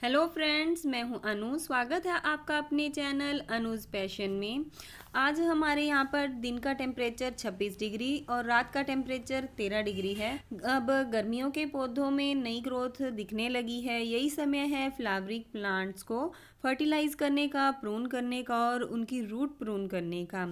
Hello friends, मैं हूं अनु। स्वागत है आपका अपने चैनल अनुज पैशन में। आज हमारे यहाँ पर दिन का टेम्परेचर 26 डिग्री और रात का टेम्परेचर 13 डिग्री है। अब गर्मियों के पौधों में नई ग्रोथ दिखने लगी है। यही समय है फ्लावरिंग प्लांट्स को फर्टिलाइज करने का, प्रून करने का और उनकी रूट प्रून करने का।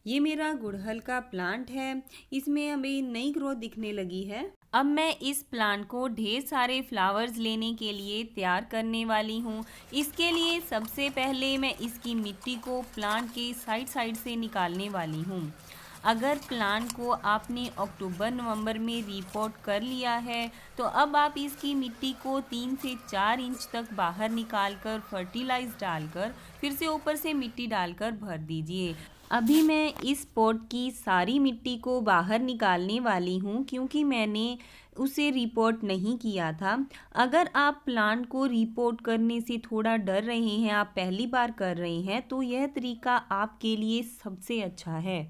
ये मेरा गुड़हल का प्लांट है, इसमें अभी नई ग्रोथ दिखने लगी है। अब मैं इस प्लांट को ढेर सारे फ्लावर्स लेने के लिए तैयार करने वाली हूँ। इसके लिए सबसे पहले मैं इसकी मिट्टी को प्लांट के साइड से निकालने वाली हूँ। अगर प्लांट को आपने अक्टूबर नवंबर में रिपोर्ट कर लिया है तो अब आप इसकी मिट्टी को 3 से 4 इंच तक बाहर निकालकर फर्टिलाइज डालकर फिर से ऊपर से मिट्टी डालकर भर दीजिए। अभी मैं इस पॉट की सारी मिट्टी को बाहर निकालने वाली हूँ क्योंकि मैंने उसे रिपोर्ट नहीं किया था। अगर आप प्लांट को रिपोर्ट करने से थोड़ा डर रहे हैं, आप पहली बार कर रहे हैं, तो यह तरीका आपके लिए सबसे अच्छा है।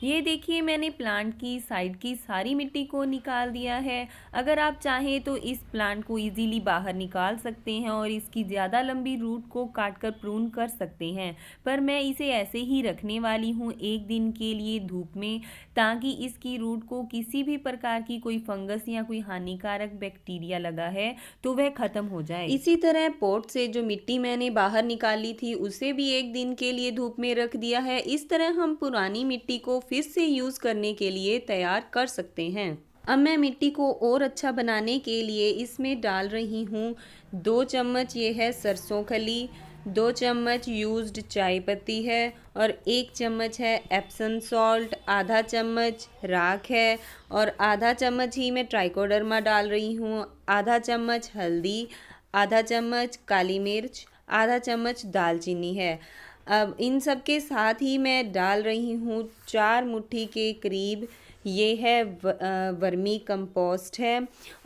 ये देखिए, मैंने प्लांट की साइड की सारी मिट्टी को निकाल दिया है। अगर आप चाहें तो इस प्लांट को इजीली बाहर निकाल सकते हैं और इसकी ज़्यादा लंबी रूट को काटकर प्रून कर सकते हैं, पर मैं इसे ऐसे ही रखने वाली हूँ एक दिन के लिए धूप में, ताकि इसकी रूट को किसी भी प्रकार की कोई फंगस या कोई हानिकारक बैक्टीरिया लगा है तो वह ख़त्म हो जाए। इसी तरह पॉट से जो मिट्टी मैंने बाहर निकाली थी उसे भी एक दिन के लिए धूप में रख दिया है। इस तरह हम पुरानी मिट्टी को फिर से यूज़ करने के लिए तैयार कर सकते हैं। अब मैं मिट्टी को और अच्छा बनाने के लिए इसमें डाल रही हूँ 2 चम्मच ये है सरसों खली, 2 चम्मच यूज्ड चाय पत्ती है और 1 चम्मच है एप्सम सॉल्ट, आधा चम्मच राख है और आधा चम्मच ही मैं ट्राइकोडर्मा डाल रही हूँ, आधा चम्मच हल्दी, आधा चम्मच काली मिर्च, आधा चम्मच दालचीनी है। अब इन सब के साथ ही मैं डाल रही हूँ 4 मुट्ठी के करीब ये है वर्मी कंपोस्ट है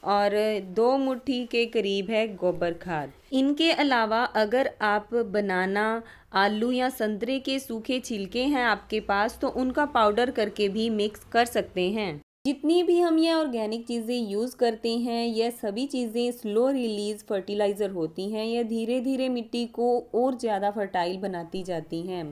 और 2 मुट्ठी के करीब है गोबर खाद। इनके अलावा अगर आप बनाना, आलू या संतरे के सूखे छिलके हैं आपके पास तो उनका पाउडर करके भी मिक्स कर सकते हैं। जितनी भी हम ये ऑर्गेनिक चीज़ें यूज़ करते हैं, यह सभी चीज़ें स्लो रिलीज़ फर्टिलाइज़र होती हैं। यह धीरे धीरे मिट्टी को और ज़्यादा फर्टाइल बनाती जाती हैं।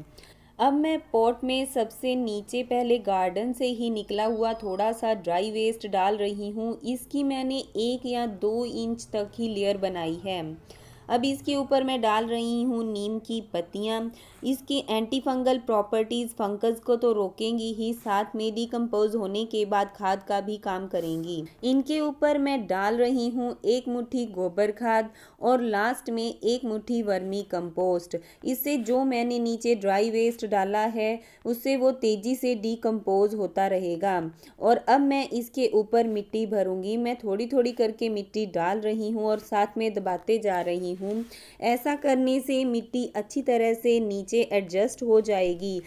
अब मैं पॉट में सबसे नीचे पहले गार्डन से ही निकला हुआ थोड़ा सा ड्राई वेस्ट डाल रही हूँ। इसकी मैंने 1 या 2 इंच तक ही लेयर बनाई है। अब इसके ऊपर मैं डाल रही हूँ नीम की पत्तियाँ। इसकी एंटी फंगल प्रॉपर्टीज़ फंगस को तो रोकेंगी ही, साथ में डिकम्पोज होने के बाद खाद का भी काम करेंगी। इनके ऊपर मैं डाल रही हूँ 1 मुट्ठी गोबर खाद और लास्ट में 1 मुट्ठी वर्मी कंपोस्ट। इससे जो मैंने नीचे ड्राई वेस्ट डाला है उससे वो तेज़ी से डिकम्पोज होता रहेगा। और अब मैं इसके ऊपर मिट्टी भरूंगी। मैं थोड़ी थोड़ी करके मिट्टी डाल रही हूँ और साथ में दबाते जा रही हूँ। ऐसा करने से मिट्टी अच्छी तरह से नीचे एडजस्ट हो जाएगी।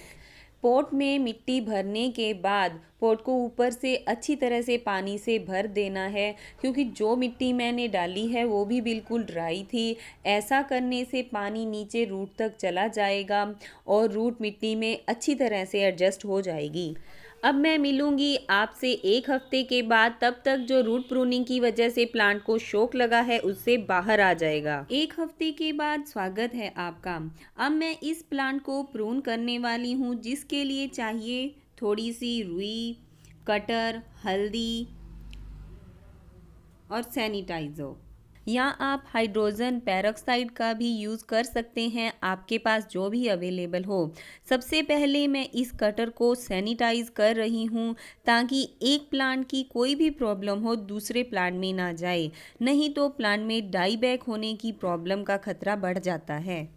पॉट में मिट्टी भरने के बाद पॉट को ऊपर से अच्छी तरह से पानी से भर देना है, क्योंकि जो मिट्टी मैंने डाली है वो भी बिल्कुल ड्राई थी। ऐसा करने से पानी नीचे रूट तक चला जाएगा और रूट मिट्टी में अच्छी तरह से एडजस्ट हो जाएगी। अब मैं मिलूंगी आपसे 1 हफ्ते के बाद। तब तक जो रूट प्रूनिंग की वजह से प्लांट को शोक लगा है उससे बाहर आ जाएगा। 1 हफ्ते के बाद स्वागत है आपका। अब मैं इस प्लांट को प्रून करने वाली हूँ, जिसके लिए चाहिए थोड़ी सी रुई, कटर, हल्दी और सैनिटाइजर, या आप हाइड्रोजन पेरोक्साइड का भी यूज़ कर सकते हैं, आपके पास जो भी अवेलेबल हो। सबसे पहले मैं इस कटर को सैनिटाइज कर रही हूँ, ताकि एक प्लांट की कोई भी प्रॉब्लम हो दूसरे प्लांट में ना जाए, नहीं तो प्लांट में डाई बैक होने की प्रॉब्लम का खतरा बढ़ जाता है।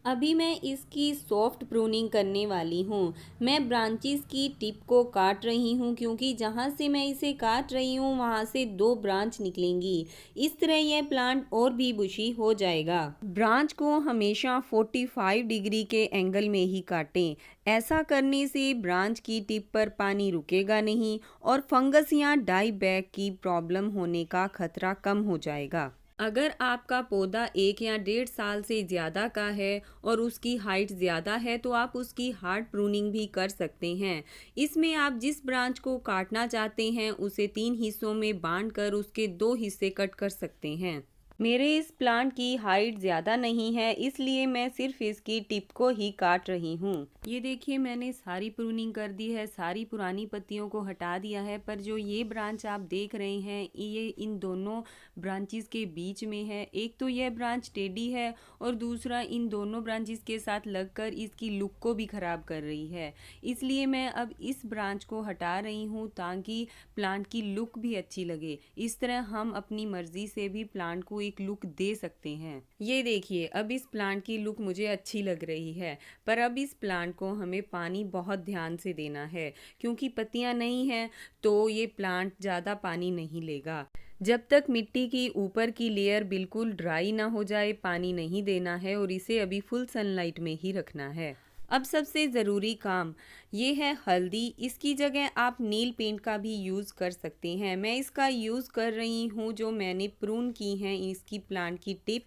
अभी मैं इसकी सॉफ्ट प्रूनिंग करने वाली हूँ। मैं ब्रांचेस की टिप को काट रही हूँ, क्योंकि जहाँ से मैं इसे काट रही हूँ वहाँ से 2 ब्रांच निकलेंगी। इस तरह यह प्लांट और भी बुशी हो जाएगा। ब्रांच को हमेशा 45 डिग्री के एंगल में ही काटें। ऐसा करने से ब्रांच की टिप पर पानी रुकेगा नहीं और फंगस या डाई बैक की प्रॉब्लम होने का खतरा कम हो जाएगा। अगर आपका पौधा 1 या 1.5 साल से ज़्यादा का है और उसकी हाइट ज़्यादा है तो आप उसकी हार्ड प्रूनिंग भी कर सकते हैं। इसमें आप जिस ब्रांच को काटना चाहते हैं उसे 3 हिस्सों में बांट कर उसके 2 हिस्से कट कर सकते हैं। मेरे इस प्लांट की हाइट ज़्यादा नहीं है, इसलिए मैं सिर्फ इसकी टिप को ही काट रही हूँ। ये देखिए, मैंने सारी प्रूनिंग कर दी है, सारी पुरानी पत्तियों को हटा दिया है। पर जो ये ब्रांच आप देख रहे हैं, ये इन दोनों ब्रांचेस के बीच में है। एक तो यह ब्रांच टेढ़ी है और दूसरा इन दोनों ब्रांचेस के साथ लगकर इसकी लुक को भी ख़राब कर रही है। इसलिए मैं अब इस ब्रांच को हटा रही हूँ ताकि प्लांट की लुक भी अच्छी लगे। इस तरह हम अपनी मर्जी से भी प्लांट को एक लुक दे सकते हैं। ये देखिए, अब इस प्लांट की लुक मुझे अच्छी लग रही है। पर अब इस प्लांट को हमें पानी बहुत ध्यान से देना है, क्योंकि पत्तियां नहीं हैं तो ये प्लांट ज़्यादा पानी नहीं लेगा। जब तक मिट्टी की ऊपर की लेयर बिल्कुल ड्राई ना हो जाए, पानी नहीं देना है और इसे अभी फुल सनलाइट में ही रखना है। अब सबसे ज़रूरी काम ये है हल्दी। इसकी जगह आप नील पेंट का भी यूज़ कर सकते हैं। मैं इसका यूज़ कर रही हूँ जो मैंने प्रून की हैं इसकी प्लांट की टिप,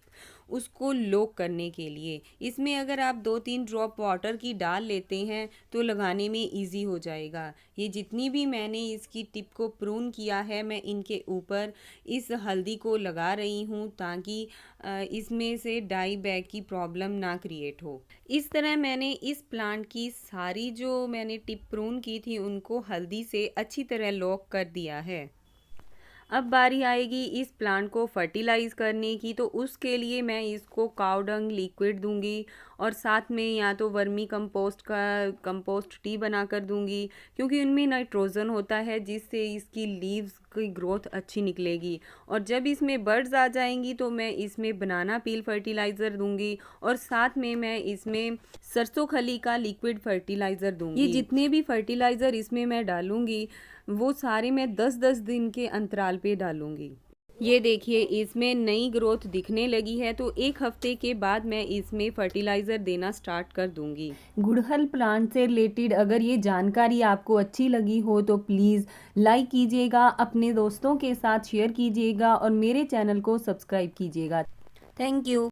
उसको लॉक करने के लिए। इसमें अगर आप 2-3 ड्रॉप वाटर की डाल लेते हैं तो लगाने में इजी हो जाएगा। ये जितनी भी मैंने इसकी टिप को प्रून किया है, मैं इनके ऊपर इस हल्दी को लगा रही हूँ ताकि इसमें से डाई बैग की प्रॉब्लम ना क्रिएट हो। इस तरह मैंने इस प्लांट की सारी जो मैंने टिप प्रून की थी उनको हल्दी से अच्छी तरह लॉक कर दिया है। अब बारी आएगी इस प्लांट को फर्टिलाइज़ करने की, तो उसके लिए मैं इसको काऊ डंग लिक्विड दूंगी और साथ में या तो वर्मी कंपोस्ट टी बना कर दूंगी, क्योंकि उनमें नाइट्रोजन होता है जिससे इसकी लीव्स की ग्रोथ अच्छी निकलेगी। और जब इसमें बर्ड्स आ जाएंगी तो मैं इसमें बनाना पील फर्टिलाइज़र दूंगी और साथ में मैं इसमें सरसों खली का लिक्विड फर्टिलाइज़र दूंगी। ये जितने भी फर्टिलाइज़र इसमें मैं डालूंगी वो सारे मैं 10-10 दिन के अंतराल पे डालूंगी। ये देखिए, इसमें नई ग्रोथ दिखने लगी है तो 1 हफ्ते के बाद मैं इसमें फर्टिलाइज़र देना स्टार्ट कर दूंगी। गुड़हल प्लांट से रिलेटेड अगर ये जानकारी आपको अच्छी लगी हो तो प्लीज़ लाइक कीजिएगा, अपने दोस्तों के साथ शेयर कीजिएगा और मेरे चैनल को सब्सक्राइब कीजिएगा। Thank you.